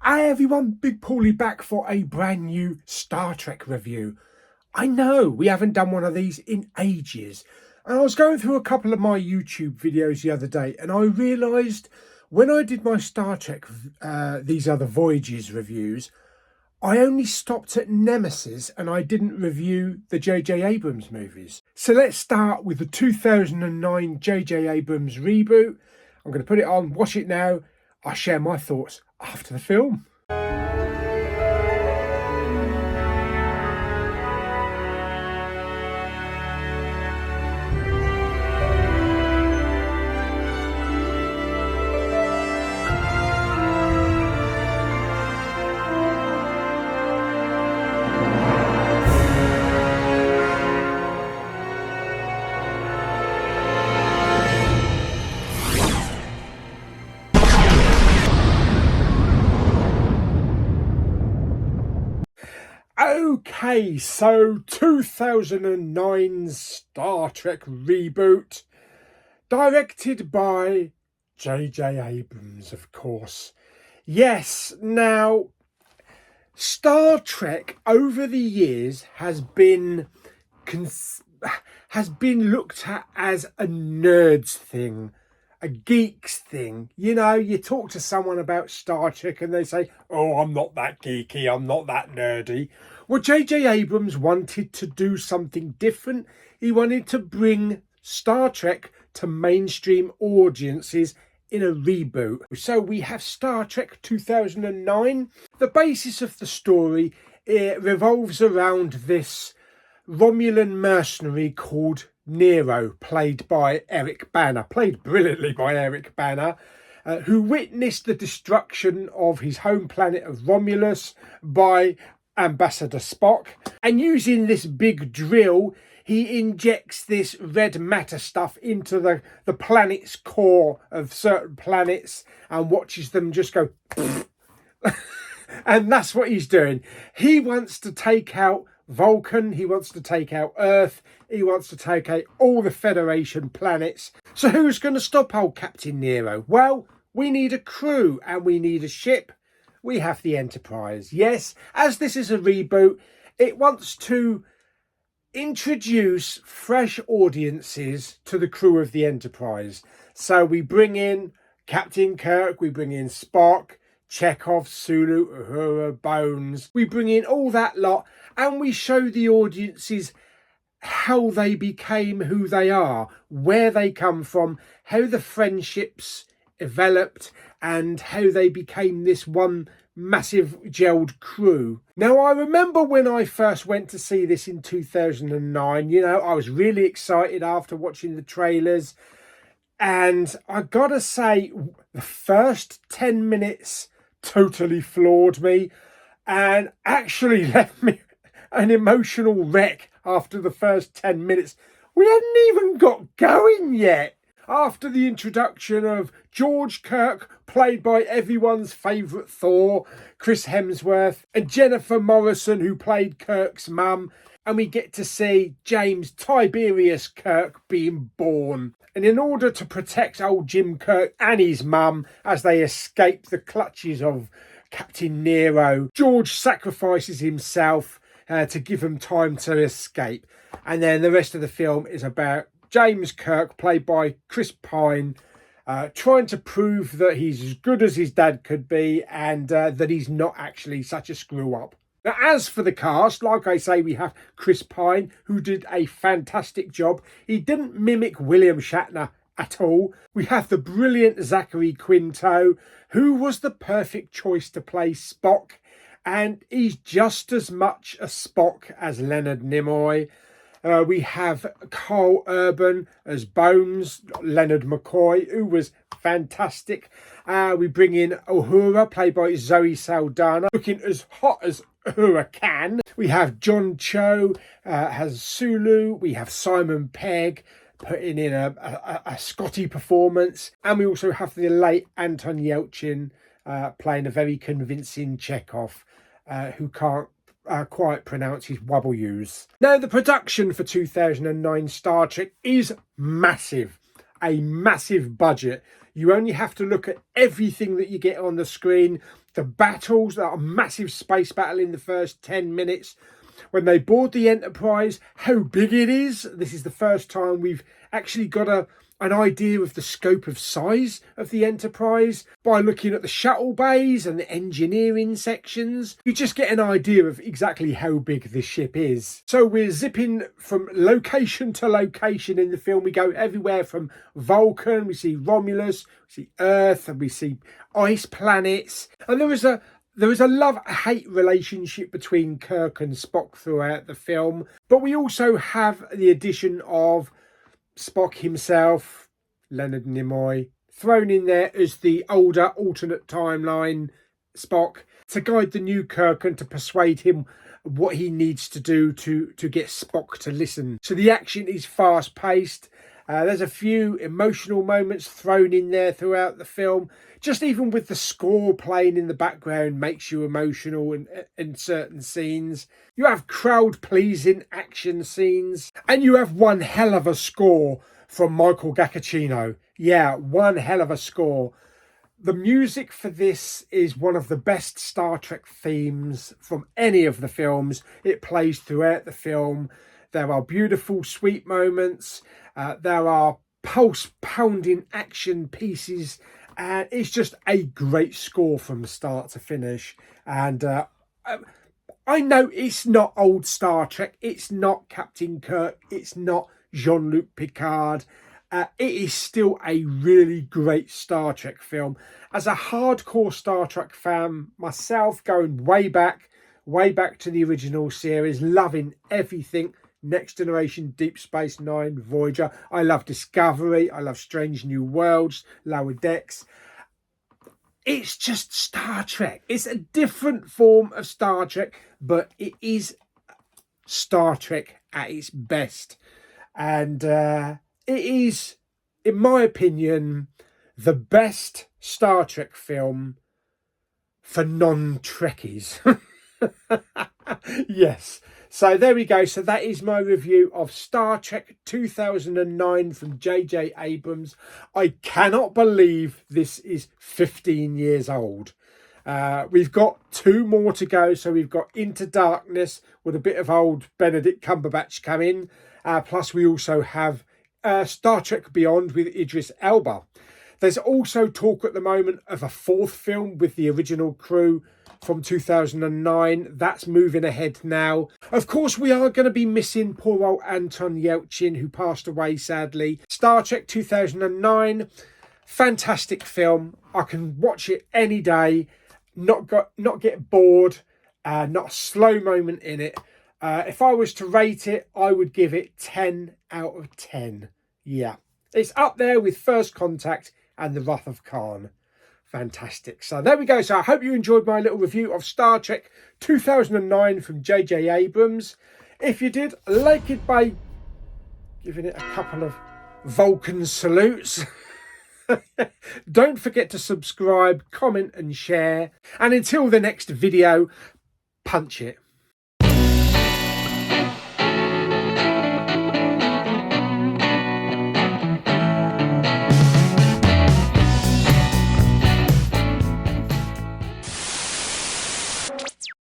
Hey everyone, Big Pauly back for a brand new Star Trek review. I know we haven't done one of these in ages, and I was going through a couple of my YouTube videos the other day and I realised when I did my Star Trek, these other Voyages reviews, I only stopped at Nemesis and I didn't review the J.J. Abrams movies. So let's start with the 2009 J.J. Abrams reboot. I'm going to put it on, watch it now. I'll share my thoughts after the film. Okay, so 2009 Star Trek reboot, directed by J.J. Abrams, of course. Yes, now, Star Trek over the years has been looked at as a nerds thing, a geeks thing. You know, you talk to someone about Star Trek and they say, oh, I'm not that geeky, I'm not that nerdy. Well, J.J. Abrams wanted to do something different. He wanted to bring Star Trek to mainstream audiences in a reboot. So we have Star Trek 2009. The basis of the story, it revolves around this Romulan mercenary called Nero, played by Eric Bana, played brilliantly by Eric Bana, who witnessed the destruction of his home planet of Romulus by Ambassador Spock, and using this big drill he injects this red matter stuff into the planet's core of certain planets and watches them just go and that's what he's doing. He wants to take out Vulcan, he wants to take out Earth, he wants to take out all the Federation planets. So who's going to stop old Captain Nero? Well, we need a crew and we need a ship. We have the Enterprise. Yes, as this is a reboot, it wants to introduce fresh audiences to the crew of the Enterprise. So we bring in Captain Kirk, we bring in Spock, Chekhov, Sulu, Uhura, Bones. We bring in all that lot and we show the audiences how they became who they are, where they come from, how the friendships developed and how they became this one massive gelled crew. Now, I remember when I first went to see this in 2009, you know, I was really excited after watching the trailers, and I gotta say the first 10 minutes totally floored me and actually left me an emotional wreck after the first 10 minutes. We hadn't even got going yet. After the introduction of George Kirk, played by everyone's favourite Thor, Chris Hemsworth, and Jennifer Morrison, who played Kirk's mum, and we get to see James Tiberius Kirk being born. And in order to protect old Jim Kirk and his mum as they escape the clutches of Captain Nero, George sacrifices himself to give them time to escape. And then the rest of the film is about James Kirk, played by Chris Pine, trying to prove that he's as good as his dad could be and that he's not actually such a screw-up. Now, as for the cast, like I say, we have Chris Pine, who did a fantastic job. He didn't mimic William Shatner at all. We have the brilliant Zachary Quinto, who was the perfect choice to play Spock, and he's just as much a Spock as Leonard Nimoy. We have Carl Urban as Bones, Leonard McCoy, who was fantastic. We bring in Uhura, played by Zoe Saldana, looking as hot as Uhura can. We have John Cho as Sulu. We have Simon Pegg putting in a Scotty performance. And we also have the late Anton Yelchin playing a very convincing Chekhov, who can't quite pronounce his W's. Now, the production for 2009 Star Trek is massive. a massive budget. You only have to look at everything that you get on the screen. The battles, that are massive space battle in the first 10 minutes. When they board the Enterprise, how big it is. This is the first time we've actually got an idea of the scope of size of the Enterprise by looking at the shuttle bays and the engineering sections. You just get an idea of exactly how big this ship is. So we're zipping from location to location in the film. We go everywhere from Vulcan, we see Romulus, we see Earth, and we see ice planets. And there is a love-hate relationship between Kirk and Spock throughout the film. But we also have the addition of Spock himself, Leonard Nimoy, thrown in there as the older alternate timeline Spock to guide the new Kirk and to persuade him what he needs to do to get Spock to listen. So the action is fast-paced. There's a few emotional moments thrown in there throughout the film. Just even with the score playing in the background makes you emotional in certain scenes. You have crowd-pleasing action scenes. And you have one hell of a score from Michael Giacchino. Yeah, one hell of a score. The music for this is one of the best Star Trek themes from any of the films. It plays throughout the film. There are beautiful, sweet moments. There are pulse-pounding action pieces. And it's just a great score from start to finish. And I know it's not old Star Trek. It's not Captain Kirk. It's not Jean-Luc Picard. It is still a really great Star Trek film. As a hardcore Star Trek fan myself, going way back to the original series, loving everything. Next Generation, Deep Space Nine, Voyager. I love Discovery. I love Strange New Worlds, Lower Decks. It's just Star Trek. It's a different form of Star Trek, but it is Star Trek at its best. And it is, in my opinion, the best Star Trek film for non-Trekkies. Yes. So there we go. So that is my review of Star Trek 2009 from J.J. Abrams. I cannot believe this is 15 years old. We've got 2 more to go. So we've got Into Darkness with a bit of old Benedict Cumberbatch come in. Plus we also have Star Trek Beyond with Idris Elba. There's also talk at the moment of a 4th film with the original crew from 2009. That's moving ahead now. Of course, we are going to be missing poor old Anton Yelchin, who passed away sadly. Star Trek 2009, fantastic film. I can watch it any day, not get bored, not a slow moment in it. If I was to rate it, I would give it 10 out of 10. Yeah, it's up there with First Contact and The Wrath of Khan. Fantastic. So there we go. So I hope you enjoyed my little review of Star Trek 2009 from J.J. Abrams. If you did, like it by giving it a couple of Vulcan salutes. Don't forget to subscribe, comment and share. And until the next video, punch it.